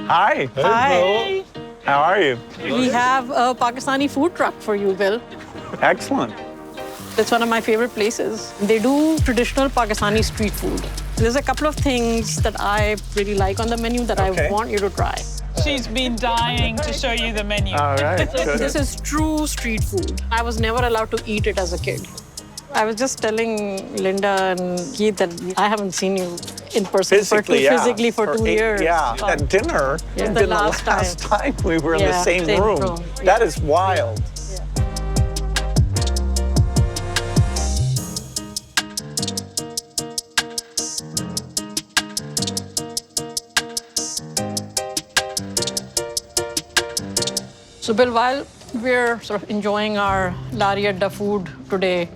Hi. Hi. How are you? We have a Pakistani food truck for you, Bill. Excellent. It's one of my favorite places. They do traditional Pakistani street food. There's a couple of things that I really like on the menu that I want you to try. She's been dying to show you the menu. All right. This is true street food. I was never allowed to eat it as a kid. I was just telling Linda and Keith that I haven't seen you in person physically for 2 years. Yeah, at dinner. Yeah. The last time we were in the same room. That is wild. So, Bill, while we're sort of enjoying our Larietta food today,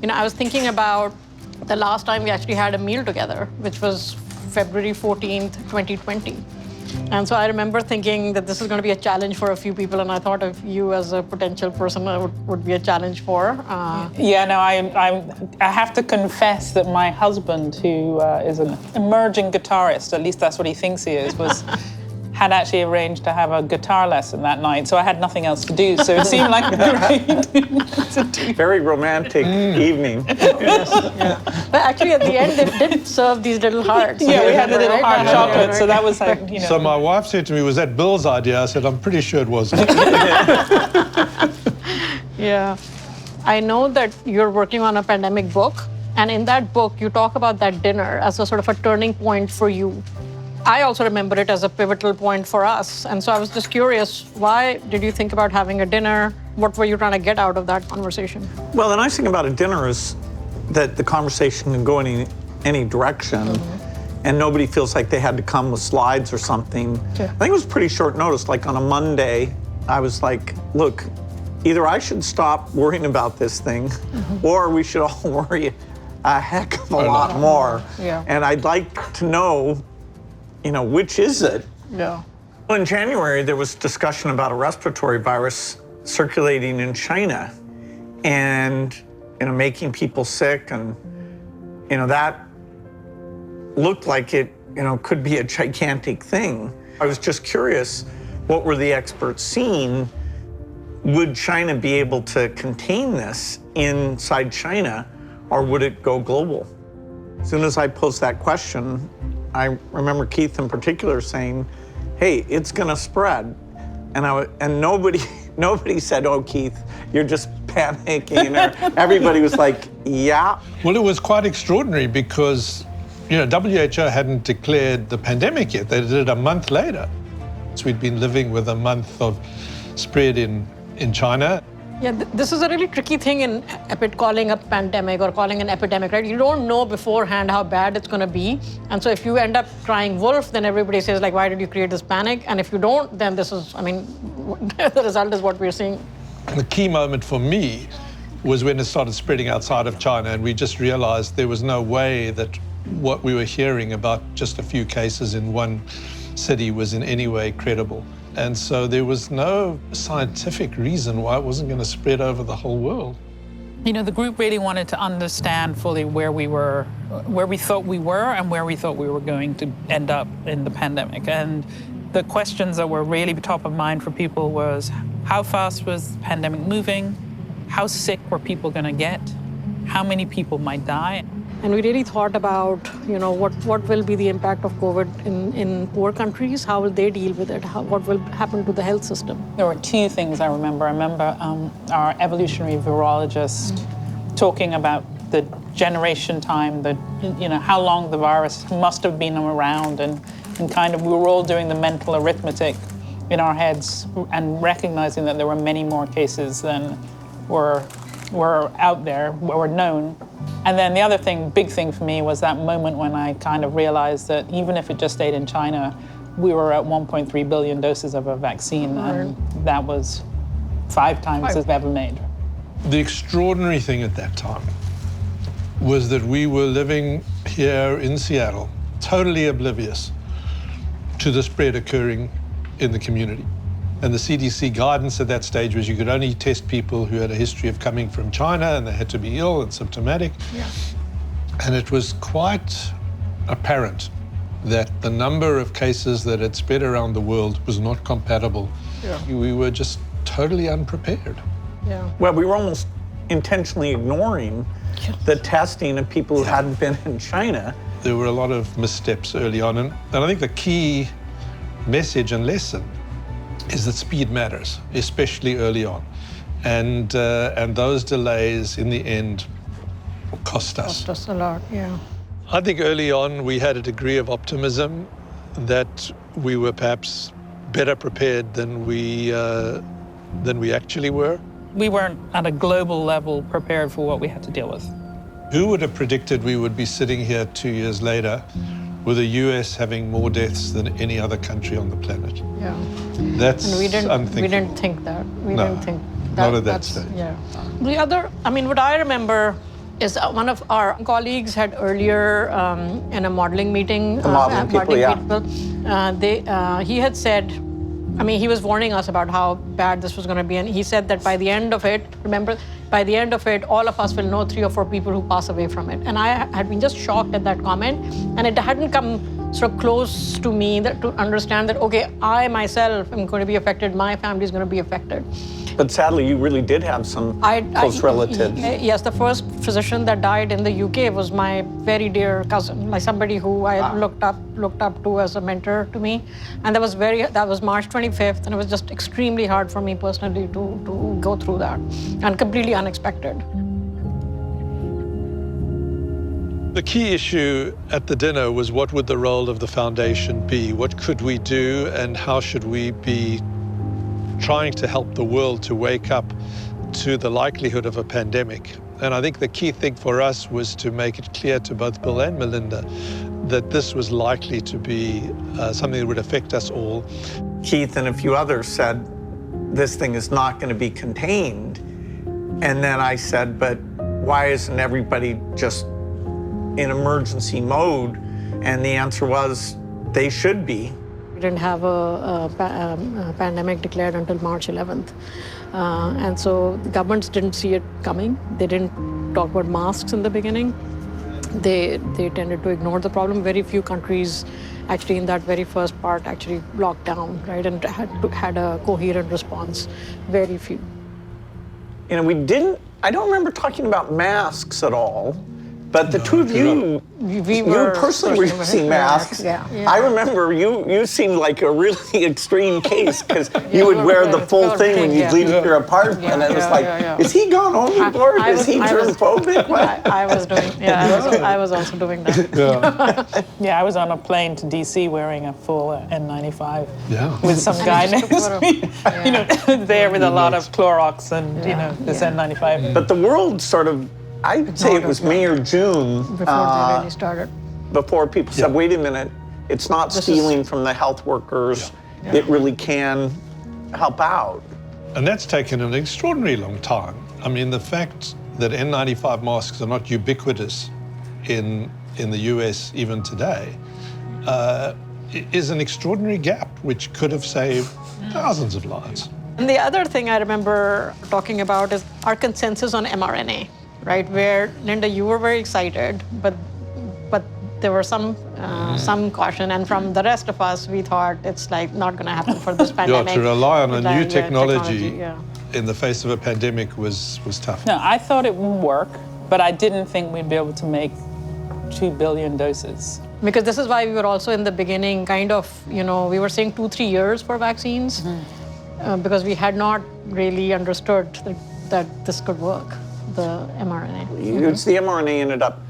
I was thinking about the last time we actually had a meal together, which was February 14th, 2020. And so I remember thinking that this is going to be a challenge for a few people, and I thought of you as a potential person that would be a challenge for. I have to confess that my husband, who is an emerging guitarist, at least that's what he thinks he is, had actually arranged to have a guitar lesson that night, so I had nothing else to do, so it seemed like a great thing to do. Very romantic evening. Yes, yeah. But actually, at the end, they did serve these little hearts. Yeah, we had the little heart chocolate, so that was like, So my wife said to me, was that Bill's idea? I said, I'm pretty sure it wasn't. Yeah. I know that you're working on a pandemic book, and in that book, you talk about that dinner as a sort of a turning point for you. I also remember it as a pivotal point for us. And so I was just curious, why did you think about having a dinner? What were you trying to get out of that conversation? Well, the nice thing about a dinner is that the conversation can go in any direction, and nobody feels like they had to come with slides or something. Okay. I think it was pretty short notice. Like on a Monday, I was like, look, either I should stop worrying about this thing, or we should all worry a heck of a lot more. Yeah. And I'd like to know, which is it? Yeah. Well, in January, there was discussion about a respiratory virus circulating in China and, making people sick. And, that looked like it, could be a gigantic thing. I was just curious, what were the experts seeing? Would China be able to contain this inside China, or would it go global? As soon as I posed that question, I remember Keith in particular saying, hey, it's gonna spread. And nobody said, oh, Keith, you're just panicking. Or everybody was like, yeah. Well, it was quite extraordinary because, WHO hadn't declared the pandemic yet. They did it a month later. So we'd been living with a month of spread in China. Yeah, this is a really tricky thing in calling a pandemic or calling an epidemic, right? You don't know beforehand how bad it's going to be. And so if you end up crying wolf, then everybody says, like, why did you create this panic? And if you don't, then this is, the result is what we're seeing. The key moment for me was when it started spreading outside of China, and we just realized there was no way that what we were hearing about just a few cases in one city was in any way credible. And so there was no scientific reason why it wasn't going to spread over the whole world. The group really wanted to understand fully where we thought we were and where we thought we were going to end up in the pandemic. And the questions that were really top of mind for people was, how fast was the pandemic moving? How sick were people going to get? How many people might die? And we really thought about, what will be the impact of COVID in poor countries? How will they deal with it? What will happen to the health system? There were two things I remember. I remember our evolutionary virologist talking about the generation time, how long the virus must have been around, and kind of we were all doing the mental arithmetic in our heads and recognizing that there were many more cases than were out there, were known. And then the other big thing for me was that moment when I kind of realized that even if it just stayed in China, we were at 1.3 billion doses of a vaccine, and that was 5 times as ever made. The extraordinary thing at that time was that we were living here in Seattle, totally oblivious to the spread occurring in the community. And the CDC guidance at that stage was you could only test people who had a history of coming from China and they had to be ill and symptomatic. Yeah. And it was quite apparent that the number of cases that had spread around the world was not compatible. Yeah. We were just totally unprepared. Yeah. Well, we were almost intentionally ignoring the testing of people who hadn't been in China. There were a lot of missteps early on, and I think the key message and lesson is that speed matters, especially early on. And those delays in the end cost us. Cost us a lot, yeah. I think early on we had a degree of optimism that we were perhaps better prepared than we actually were. We weren't at a global level prepared for what we had to deal with. Who would have predicted we would be sitting here 2 years later with the US having more deaths than any other country on the planet? Yeah. That's And we unthinkable. didn't think that. We No, didn't think not at that that's- stage. Yeah. The other, what I remember is one of our colleagues had earlier in a modeling meeting. The modeling people, yeah. He had said, he was warning us about how bad this was going to be, and he said that by the end of it, by the end of it, all of us will know 3 or 4 people who pass away from it. And I had been just shocked at that comment, and it hadn't come sort of close to me to understand that, okay, I myself am going to be affected, my family is going to be affected. But sadly, you really did have some close relatives. Yes, the first physician that died in the UK was my very dear cousin, like somebody who I looked up to as a mentor to me. And that was March 25th, and it was just extremely hard for me personally to go through that, and completely unexpected. The key issue at the dinner was what would the role of the foundation be? What could we do, and how should we be trying to help the world to wake up to the likelihood of a pandemic? And I think the key thing for us was to make it clear to both Bill and Melinda that this was likely to be something that would affect us all. Keith and a few others said, this thing is not going to be contained. And then I said, but why isn't everybody just in emergency mode? And the answer was, they should be. We didn't have a pandemic declared until March 11th. And so the governments didn't see it coming. They didn't talk about masks in the beginning. They tended to ignore the problem. Very few countries actually in that very first part actually locked down, right, and had a coherent response. Very few. I don't remember talking about masks at all. But the two of you, you personally were using masks. Yeah. I remember you seemed like a really extreme case because you would wear the full thing when you'd leave your apartment. And it was like, is he gone overboard? Is he germphobic? I was doing, I was also doing that. Yeah, I was on a plane to DC wearing a full N95 Yeah. with some guy next to me, there with a lot of Clorox and, this N95. But the world sort of, I'd say it was May or June Before they really started. before people said, wait a minute, it's not stealing from the health workers. Yeah. It really can help out. And that's taken an extraordinarily long time. I mean, the fact that N95 masks are not ubiquitous in the US even today is an extraordinary gap which could have saved thousands of lives. And the other thing I remember talking about is our consensus on mRNA, right? Where, Linda, you were very excited, but there were some caution, and from the rest of us, we thought it's like not going to happen for this pandemic. To rely on a new Like, technology in the face of a pandemic was tough. No, I thought it would work, but I didn't think we'd be able to make 2 billion doses. Because this is why we were also in the beginning kind of, we were saying 2-3 years for vaccines, because we had not really understood that this could work, the mRNA. It's the mRNA ended up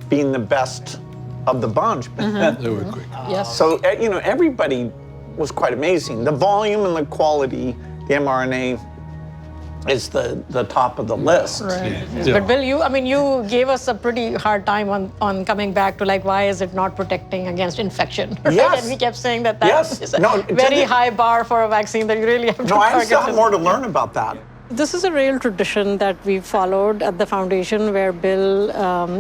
being the best of the bunch. They were quick. Yes. So, everybody was quite amazing. The volume and the quality, the mRNA is the top of the list. Right. Yeah. But Bill, you gave us a pretty hard time on coming back to why is it not protecting against infection? Right? Yes. And we kept saying that Yes. is a No, very high bar for a vaccine that you really have to No, I target. still have more to learn about that. This is a real tradition that we followed at the foundation, where Bill,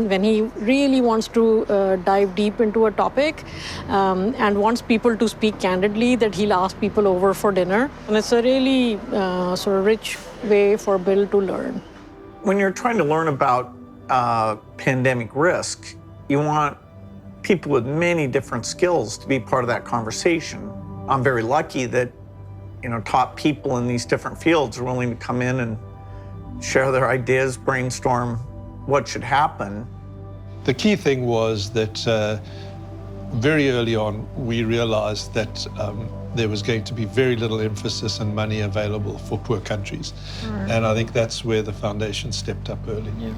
when he really wants to dive deep into a topic and wants people to speak candidly, that he'll ask people over for dinner. And it's a really sort of rich way for Bill to learn. When you're trying to learn about pandemic risk, you want people with many different skills to be part of that conversation. I'm very lucky that, top people in these different fields are willing to come in and share their ideas, brainstorm what should happen. The key thing was that very early on, we realized that there was going to be very little emphasis and money available for poor countries. And I think that's where the foundation stepped up early. Yeah.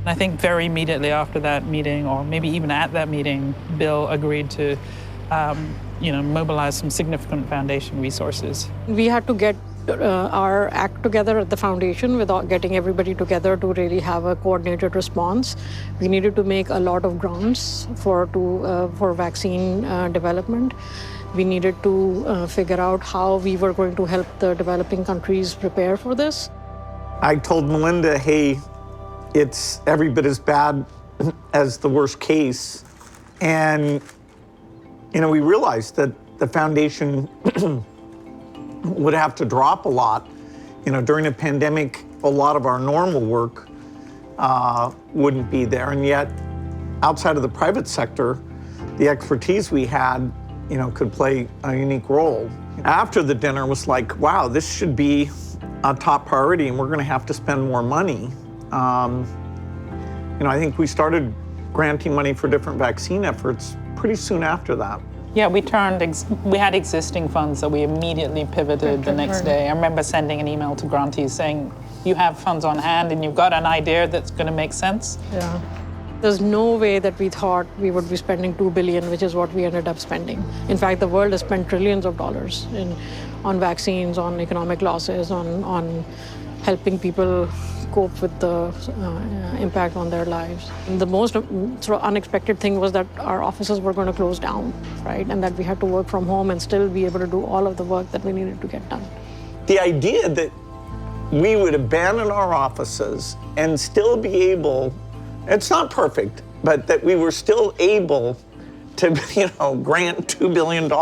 I think very immediately after that meeting, or maybe even at that meeting, Bill agreed to mobilize some significant foundation resources. We had to get our act together at the foundation without getting everybody together to really have a coordinated response. We needed to make a lot of grants for vaccine development. We needed to figure out how we were going to help the developing countries prepare for this. I told Melinda, hey, it's every bit as bad as the worst case. And, we realized that the foundation would have to drop a lot. During a pandemic, a lot of our normal work wouldn't be there. And yet, outside of the private sector, the expertise we had, could play a unique role. After the dinner was like, wow, this should be a top priority and we're gonna have to spend more money. I think we started granting money for different vaccine efforts pretty soon after that. Yeah, we had existing funds that we immediately pivoted the next day. I remember sending an email to grantees saying, you have funds on hand and you've got an idea that's going to make sense? Yeah. There's no way that we thought we would be spending $2 billion, which is what we ended up spending. In fact, the world has spent trillions of dollars on vaccines, on economic losses, on helping people cope with the impact on their lives. And the most sort of unexpected thing was that our offices were going to close down, right? And that we had to work from home and still be able to do all of the work that we needed to get done. The idea that we would abandon our offices and still be able, it's not perfect, but that we were still able to, grant $2 billion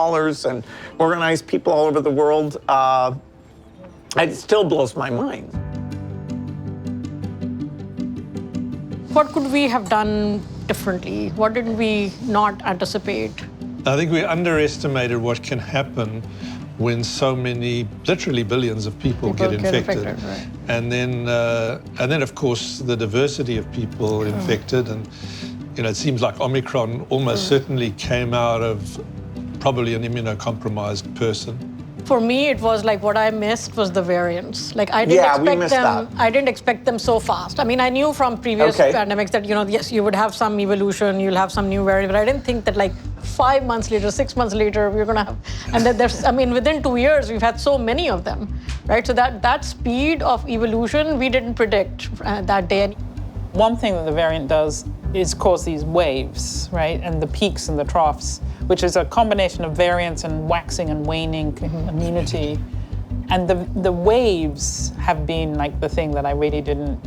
and organize people all over the world, it still blows my mind. What could we have done differently? What did we not anticipate? I think we underestimated what can happen when so many, literally billions of people get infected. Right. And then, of course, the diversity of people infected. And, it seems like Omicron almost certainly came out of probably an immunocompromised person. For me, it was like what I missed was the variants. Like I didn't expect them so fast. I mean, I knew from previous pandemics that, yes, you would have some evolution, you'll have some new variant, but I didn't think that like 5 months later, 6 months later, we're gonna have, and that within 2 years, we've had so many of them, right? So that speed of evolution, we didn't predict that day. One thing that the variant does is cause these waves, right? And the peaks and the troughs, which is a combination of variants and waxing and waning immunity. And the waves have been like the thing that I really didn't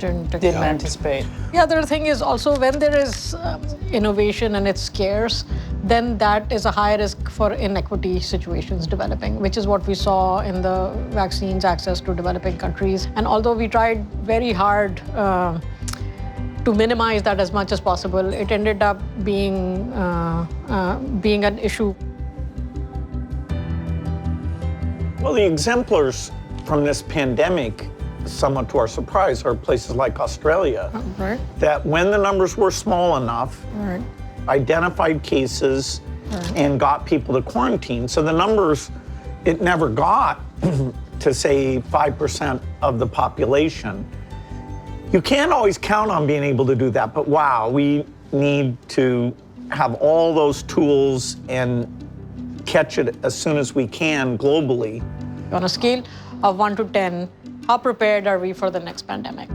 anticipate. The other thing is also when there is innovation and it's scarce, then that is a high risk for inequity situations developing, which is what we saw in the vaccines access to developing countries. And although we tried very hard to minimize that as much as possible, it ended up being an issue. Well, the exemplars from this pandemic, somewhat to our surprise, are places like Australia, Right. that when the numbers were small enough, Right. identified cases and got people to quarantine. So the numbers, it never got to say 5% of the population. You can't always count on being able to do that, but wow, we need to have all those tools and catch it as soon as we can globally. On a scale of 1 to 10, how prepared are we for the next pandemic?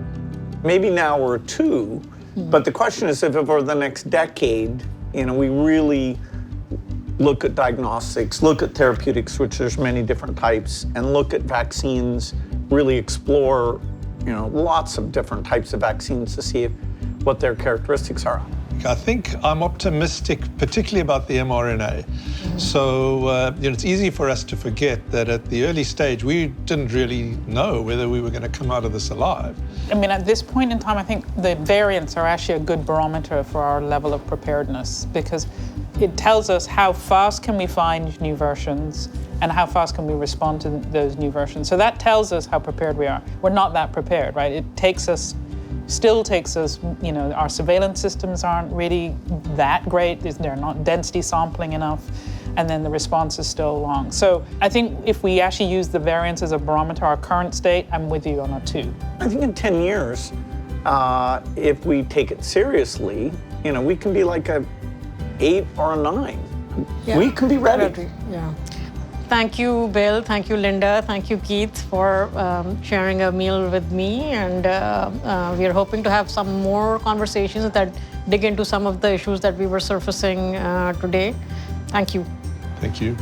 Maybe now we're a 2, but the question is if over the next decade, we really look at diagnostics, look at therapeutics, which there's many different types, and look at vaccines, really explore lots of different types of vaccines to see what their characteristics are. I think I'm optimistic, particularly about the mRNA. So it's easy for us to forget that at the early stage, we didn't really know whether we were going to come out of this alive. I mean, at this point in time, I think the variants are actually a good barometer for our level of preparedness, because it tells us how fast can we find new versions and how fast can we respond to those new versions. So that tells us how prepared we are. We're not that prepared, right? It still takes us, our surveillance systems aren't really that great. They're not density sampling enough. And then the response is still long. So I think if we actually use the variants as a barometer, our current state, I'm with you on a 2. I think in 10 years, if we take it seriously, we can be like a 8 or a 9. Yeah. We can be ready. Yeah. Thank you, Bill. Thank you, Linda. Thank you, Keith, for sharing a meal with me. And we are hoping to have some more conversations that dig into some of the issues that we were surfacing today. Thank you. Thank you.